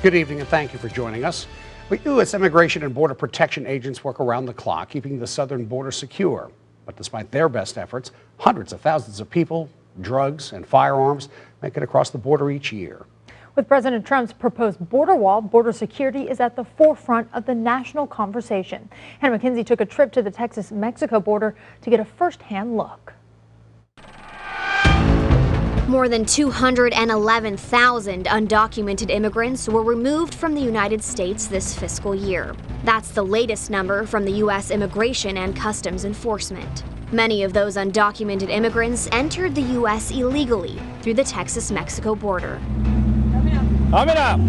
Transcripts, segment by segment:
Good evening and thank you for joining us. U.S. Immigration and Border Protection agents work around the clock, keeping the southern border secure. But despite their best efforts, hundreds of thousands of people, drugs, and firearms make it across the border each year. With President Trump's proposed border wall, border security is at the forefront of the national conversation. Hannah McKenzie took a trip to the Texas-Mexico border to get a first-hand look. More than 211,000 undocumented immigrants were removed from the United States this fiscal year. That's the latest number from the U.S. Immigration and Customs Enforcement. Many of those undocumented immigrants entered the U.S. illegally through the Texas-Mexico border. Coming up.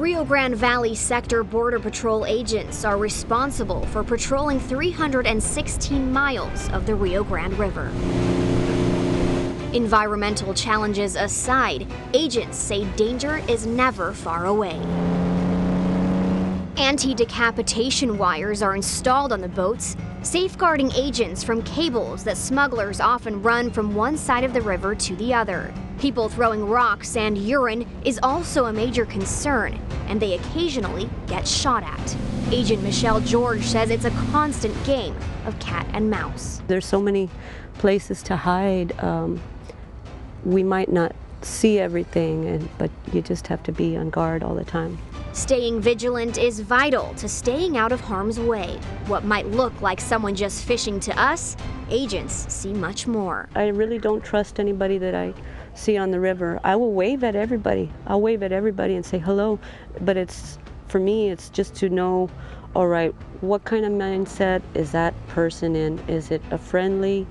Rio Grande Valley Sector Border Patrol agents are responsible for patrolling 316 miles of the Rio Grande River. Environmental challenges aside, agents say danger is never far away. Anti-decapitation wires are installed on the boats, safeguarding agents from cables that smugglers often run from one side of the river to the other. People throwing rocks and urine is also a major concern, and they occasionally get shot at. Agent Michelle George says it's a constant game of cat and mouse. There's so many places to hide. We might not see everything, but you just have to be on guard all the time. Staying vigilant is vital to staying out of harm's way. What might look like someone just fishing to us, agents see much more. I really don't trust anybody that I see on the river. I will wave at everybody. I'll wave at everybody and say hello, but for me, it's just to know, all right, what kind of mindset is that person in? Is it a friendly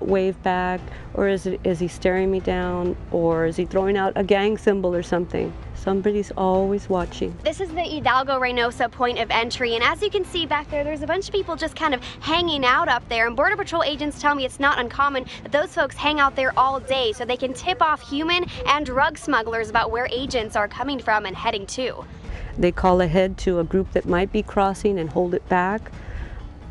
wave back, or is he staring me down, or is he throwing out a gang symbol or something? Somebody's always watching. This is the Hidalgo Reynosa point of entry, and as you can see back there's a bunch of people just kind of hanging out up there, and Border Patrol agents tell me it's not uncommon that those folks hang out there all day so they can tip off human and drug smugglers about where agents are coming from and heading to. They call ahead to a group that might be crossing and hold it back.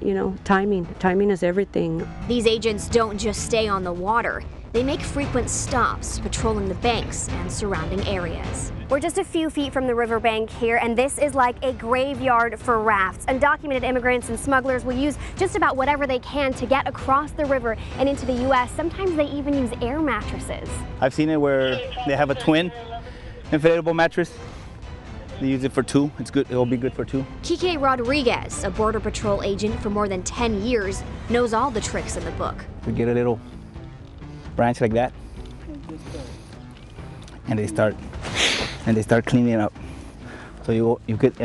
You know, timing is everything. These agents don't just stay on the water. They make frequent stops, patrolling the banks and surrounding areas. We're just a few feet from the riverbank here, and this is like a graveyard for rafts. Undocumented immigrants and smugglers will use just about whatever they can to get across the river and into the U.S. Sometimes they even use air mattresses. I've seen it where they have a twin inflatable mattress. They use it for two. It's good. It'll be good for two. Kike Rodriguez, a Border Patrol agent for more than 10 years, knows all the tricks in the book. We get a little branch like that, and they start cleaning up. So you could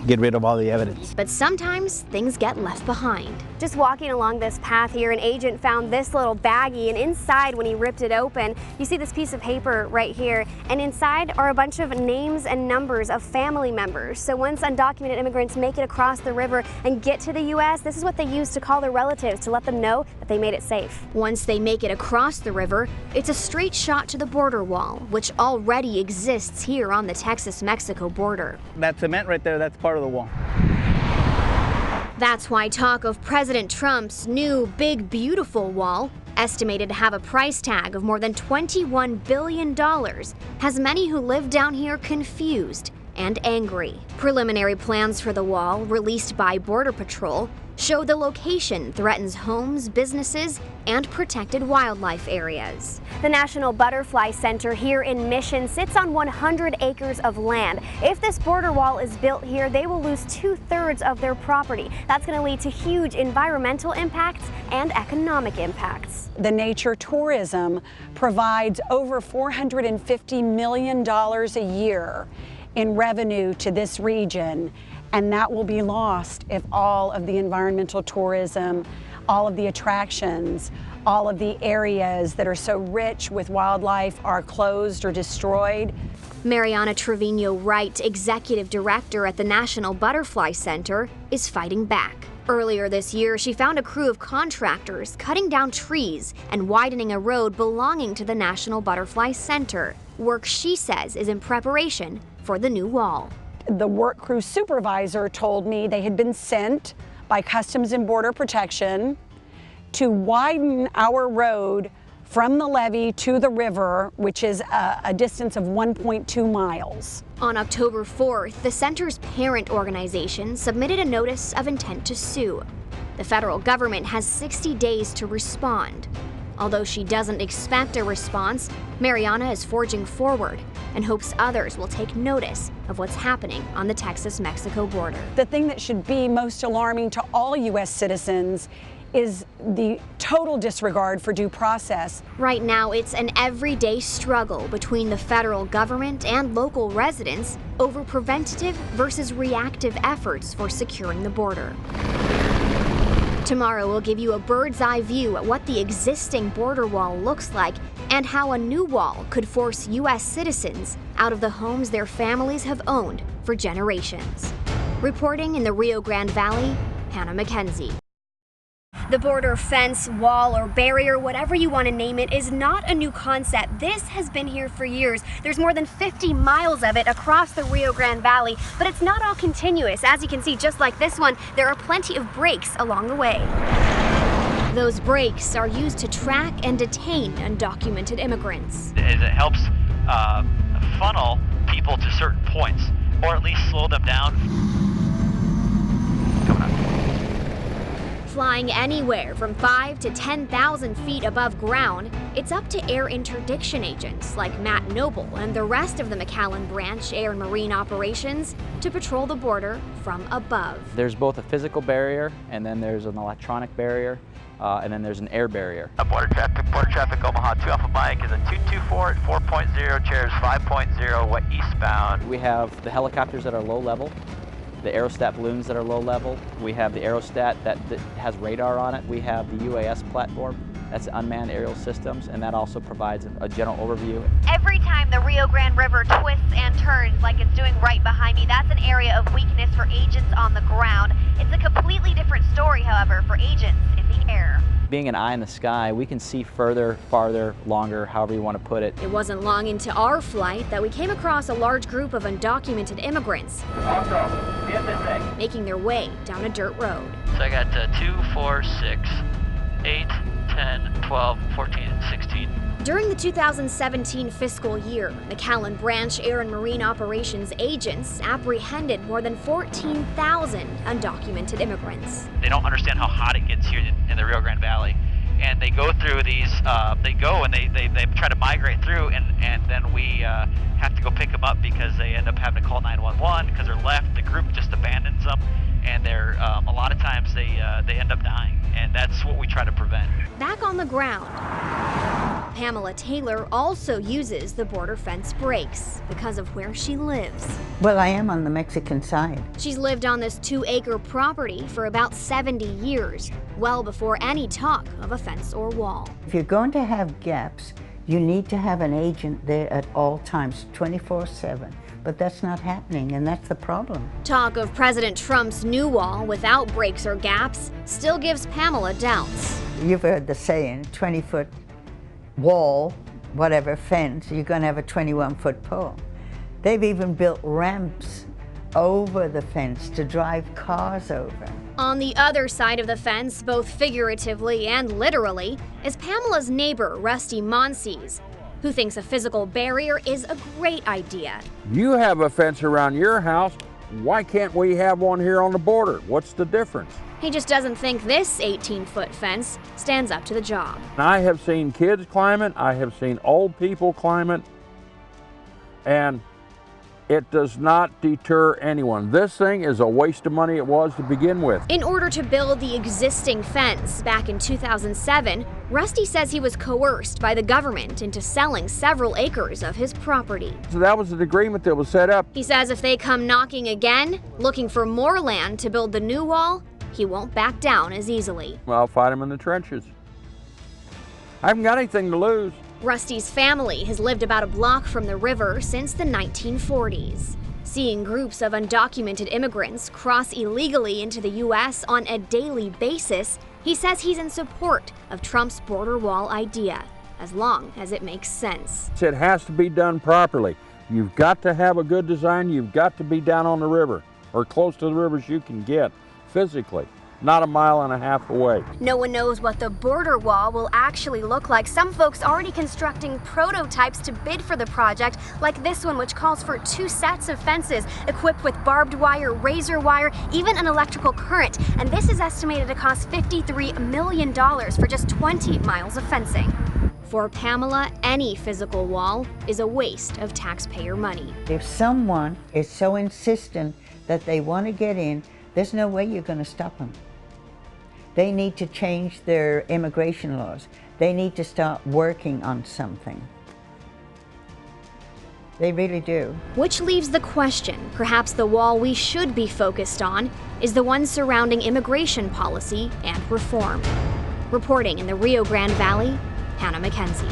get rid of all the evidence. But sometimes things get left behind. Just walking along this path here, an agent found this little baggie, and inside, when he ripped it open, you see this piece of paper right here, and inside are a bunch of names and numbers of family members. So once undocumented immigrants make it across the river and get to the U.S., this is what they use to call their relatives to let them know that they made it safe. Once they make it across the river, it's a straight shot to the border wall, which already exists here on the Texas-Mexico border. That cement right there, that's part of the wall. That's why talk of President Trump's new big beautiful wall, estimated to have a price tag of more than $21 billion, has many who live down here confused and angry. Preliminary plans for the wall, released by Border Patrol, show the location threatens homes, businesses, and protected wildlife areas. The National Butterfly Center here in Mission sits on 100 acres of land. If this border wall is built here, they will lose 2/3 of their property. That's going to lead to huge environmental impacts and economic impacts. The nature tourism provides over $450 million a year in revenue to this region, and that will be lost if all of the environmental tourism, all of the attractions, all of the areas that are so rich with wildlife are closed or destroyed. Mariana Trevino-Wright, executive director at the National Butterfly Center, is fighting back. Earlier this year, she found a crew of contractors cutting down trees and widening a road belonging to the National Butterfly Center. Work she says is in preparation for the new wall. The work crew supervisor told me they had been sent by Customs and Border Protection to widen our road from the levee to the river, which is a distance of 1.2 miles. On October 4th, the center's parent organization submitted a notice of intent to sue. The federal government has 60 days to respond. Although she doesn't expect a response, Mariana is forging forward and hopes others will take notice of what's happening on the Texas-Mexico border. The thing that should be most alarming to all U.S. citizens is the total disregard for due process. Right now, it's an everyday struggle between the federal government and local residents over preventative versus reactive efforts for securing the border. Tomorrow, we'll give you a bird's-eye view at what the existing border wall looks like and how a new wall could force U.S. citizens out of the homes their families have owned for generations. Reporting in the Rio Grande Valley, Hannah McKenzie. The border fence, wall, or barrier, whatever you want to name it, is not a new concept. This has been here for years. There's more than 50 miles of it across the Rio Grande Valley, but it's not all continuous. As you can see, just like this one, there are plenty of breaks along the way. Those breaks are used to track and detain undocumented immigrants. It helps funnel people to certain points, or at least slow them down. Coming up. Flying anywhere from 5,000 to 10,000 feet above ground, it's up to air interdiction agents like Matt Noble and the rest of the McAllen Branch Air and Marine Operations to patrol the border from above. There's both a physical barrier, and then there's an electronic barrier, and then there's an air barrier. Border traffic Omaha 2 Alpha Mike is a 224 at 4.0, chairs 5.0, eastbound. We have the helicopters that are low level, the aerostat balloons that are low level. We have the aerostat that has radar on it. We have the UAS platform, that's unmanned aerial systems, and that also provides a general overview. Every time the Rio Grande River twists and turns like it's doing right behind me, that's an area of weakness for agents on the ground. It's a completely different story, however, for agents in the air. Being an eye in the sky, we can see further, farther, longer, however you want to put it. It wasn't long into our flight that we came across a large group of undocumented immigrants making their way down a dirt road. So I got 2, 4, 6, 8, 10, 12, 14, and 16. During the 2017 fiscal year, McAllen Branch Air and Marine Operations agents apprehended more than 14,000 undocumented immigrants. They don't understand how hot it gets here in the Rio Grande Valley. And they go through these, they try to migrate through, and then we have to go pick them up because they end up having to call 911 because they're left. The group just abandons them, and they're a lot of times they end up dying, and that's what we try to prevent. Back on the ground, Pamela Taylor also uses the border fence breaks because of where she lives. Well, I am on the Mexican side. She's lived on this 2-acre property for about 70 years, well before any talk of a fence or wall. If you're going to have gaps, you need to have an agent there at all times, 24/7. But that's not happening, and that's the problem. Talk of President Trump's new wall without breaks or gaps still gives Pamela doubts. You've heard the saying, 20-foot wall, whatever, fence, you're going to have a 21-foot pole. They've even built ramps over the fence to drive cars over. On the other side of the fence, both figuratively and literally, is Pamela's neighbor, Rusty Monsees, who thinks a physical barrier is a great idea. You have a fence around your house, why can't we have one here on the border? What's the difference? He just doesn't think this 18-foot fence stands up to the job. I have seen kids climb it, I have seen old people climb it, and it does not deter anyone. This thing is a waste of money it was to begin with. In order to build the existing fence back in 2007, Rusty says he was coerced by the government into selling several acres of his property. So that was an agreement that was set up. He says if they come knocking again, looking for more land to build the new wall, he won't back down as easily. I'll fight him in the trenches. I haven't got anything to lose. Rusty's family has lived about a block from the river since the 1940s. Seeing groups of undocumented immigrants cross illegally into the U.S. on a daily basis, he says he's in support of Trump's border wall idea, as long as it makes sense. It has to be done properly. You've got to have a good design. You've got to be down on the river, or close to the river as you can get physically. not a mile and a half away. No one knows what the border wall will actually look like. Some folks already constructing prototypes to bid for the project, like this one, which calls for 2 sets of fences equipped with barbed wire, razor wire, even an electrical current. And this is estimated to cost $53 million for just 20 miles of fencing. For Pamela, any physical wall is a waste of taxpayer money. If someone is so insistent that they want to get in, there's no way you're going to stop them. They need to change their immigration laws. They need to start working on something. They really do. Which leaves the question, perhaps the wall we should be focused on is the one surrounding immigration policy and reform. Reporting in the Rio Grande Valley, Hannah Mackenzie.